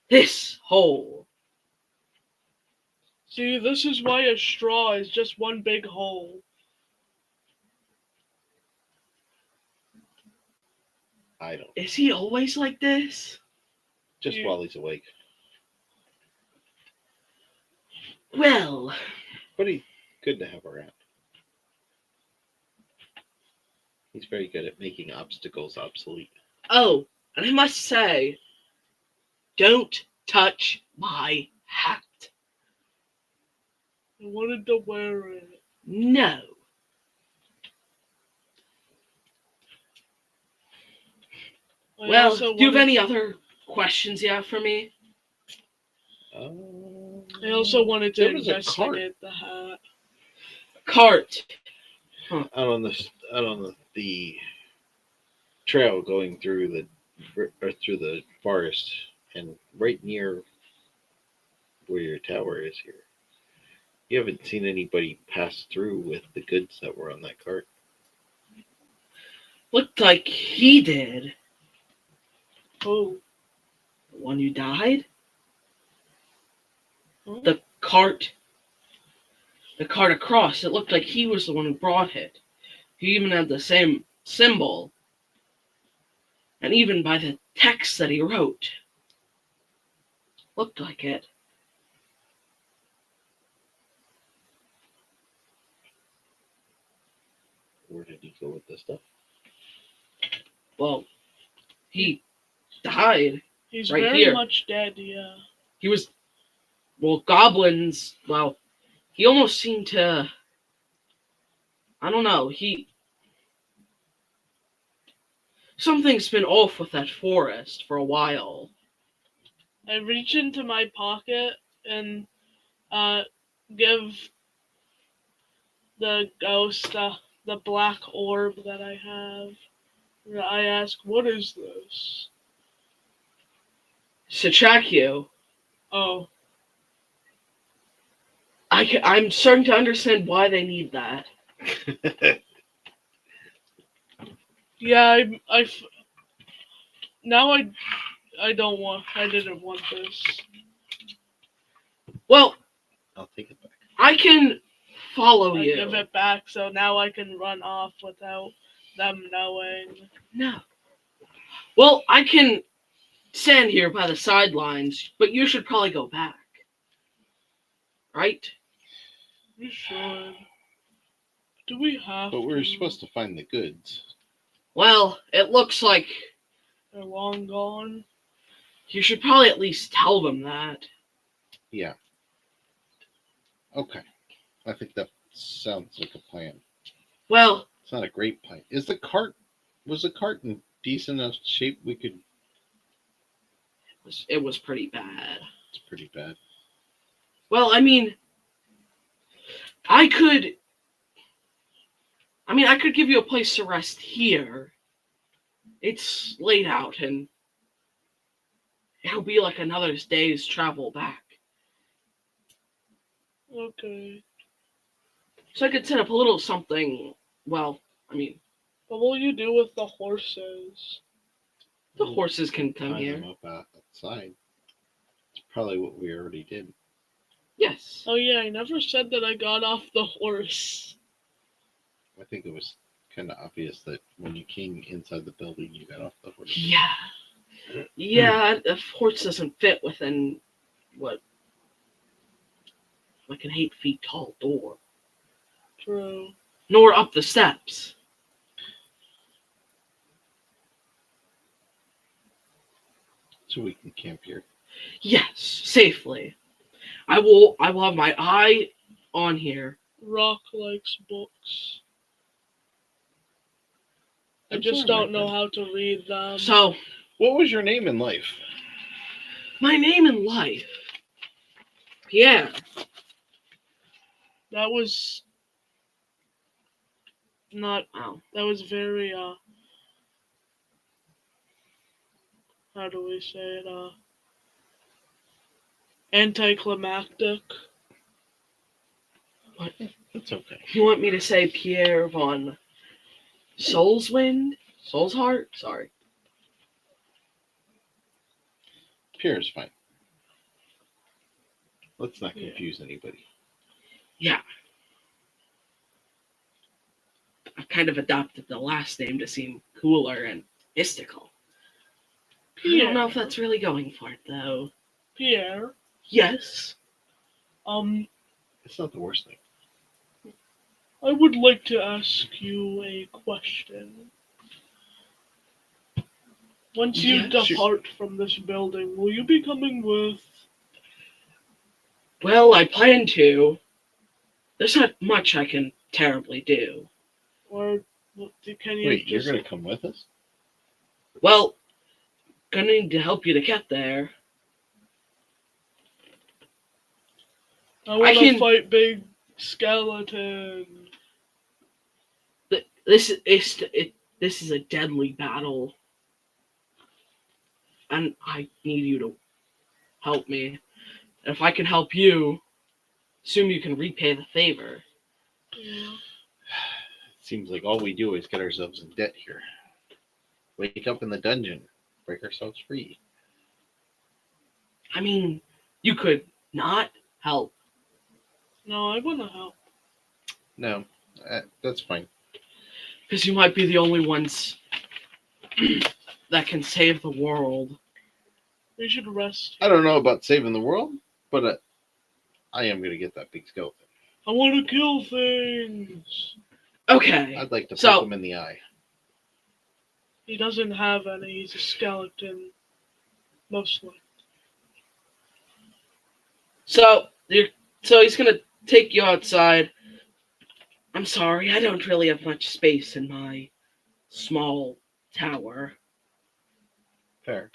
This hole. See, this is why a straw is just one big hole. I don't. Is he always like this? Just while he's awake. Well, But he's good to have around. He's very good at making obstacles obsolete. oh, and I must say, don't touch my hat. I wanted to wear it. No. Well, do you have any other questions you have for me? I also wanted to There was a investigate the hat. Cart. out on the trail going through the forest, and right near where your tower is here. You haven't seen anybody pass through with the goods that were on that cart. Looked like he did. Who? The one who died? Huh? The cart across. It looked like he was the one who brought it. He even had the same symbol. And even by the text that he wrote. Looked like it. Where did he go with this stuff? Well, he died. He's Right very here. much dead, yeah. He was, goblins, he almost seemed to, I don't know, something's been off with that forest for a while. I reach into my pocket and give the ghost the black orb that I have. I ask, what is this? To track you, Oh, I'm starting to understand why they need that. yeah, now I didn't want this. Well, I'll take it back. I can follow I you. give it back, so now I can run off without them knowing. No. Well, I can stand here by the sidelines, but you should probably go back. Right? You should. Do we have But we're to? supposed to find the goods. Well, it looks like They're long gone. you should probably at least tell them that. Yeah. Okay. I think that sounds like a plan. Well, It's not a great plan. Was the cart in decent enough shape we could? it was pretty bad. It's pretty bad. Well, I mean, I could give you a place to rest here. It's laid out, and it'll be like another day's travel back. Okay. So I could set up a little something. Well, I mean, What will you do with the horses? the horses can come Tie here. them up outside. It's probably what we already did. Yes. Oh yeah, I never said that I got off the horse. I think it was kind of obvious that when you came inside the building, you got off the horse. Yeah. Yeah, the horse doesn't fit within what, like an 8 feet tall door, True. nor up the steps. So we can camp here. Yes, safely. I will have my eye on here. Rock likes books. I I'm just sorry, don't my know friend. how to read them. So, What was your name in life? my name in life, Pierre. That was not. Wow. That was very. How do we say it? Anticlimactic. What? It's okay. You want me to say Pierre von Soulswind? Soulsheart? Sorry. Pierre's fine. Let's not Yeah. confuse anybody. Yeah. I kind of adopted the last name to seem cooler and mystical. I don't know if that's really going for it, though. Pierre. Yes. It's not the worst thing. I would like to ask you a question. Once you Yeah, sure. depart from this building, will you be coming with? Well, I plan to. There's not much I can terribly do. Or can you Wait, you're just... going to come with us? Well, gonna need to help you to get there. I want to can- fight big skeleton. This is a deadly battle, and I need you to help me. And if I can help you, assume you can repay the favor. Yeah. It seems like all we do is get ourselves in debt here. Wake up in the dungeon. Break ourselves free. I mean, you could not help. No, I want to help. No, that's fine. Because you might be the only ones that can save the world. We should rest. I don't know about saving the world, but I am going to get that big skeleton. I want to kill things. Okay. I'd like to So- poke him in the eye. He doesn't have any. He's a skeleton. Mostly. So he's gonna take you outside. I'm sorry, I don't really have much space in my small tower. Fair.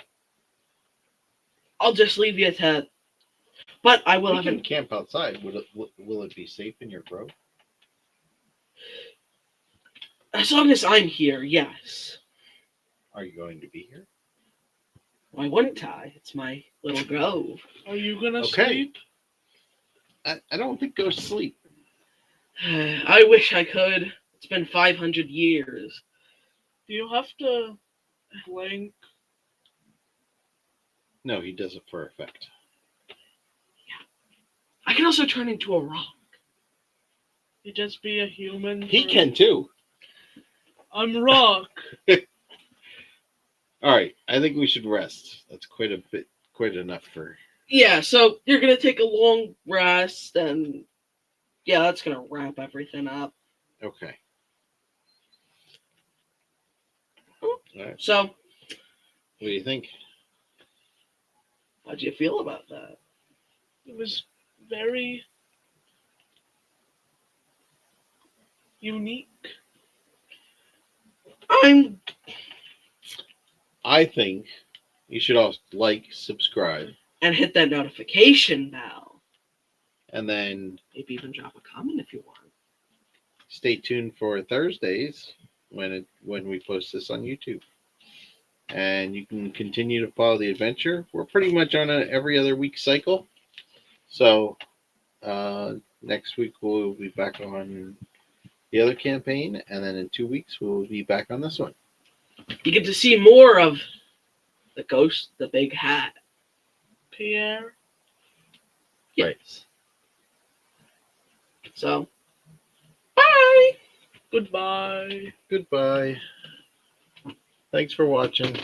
I'll just leave you to. But I will We have can an. camp outside. Will it be safe in your grove? As long as I'm here, yes. Are you going to be here? Why wouldn't I? It's my little grove. Are you gonna Okay. sleep? I don't think ghosts sleep. I wish I could. It's been 500 years. Do you have to blink? No, he does it for effect. I can also turn into a rock. You just be a human? He for- can too. I'm rock. All right, I think we should rest. That's quite enough for. Yeah, so you're gonna take a long rest, and yeah, that's gonna wrap everything up. Okay. right. So, What do you think? how do you feel about that? It was very unique. I think you should also like, subscribe, And hit that notification bell. and then Maybe even drop a comment if you want. stay tuned for Thursdays when we post this on YouTube. And you can continue to follow the adventure. We're pretty much on a every other week cycle. So next week we'll be back on the other campaign, and then in 2 weeks we'll be back on this one. You get to see more of the ghost, the big hat. Pierre. Right. Yes. So, bye. Goodbye. Goodbye. Thanks for watching.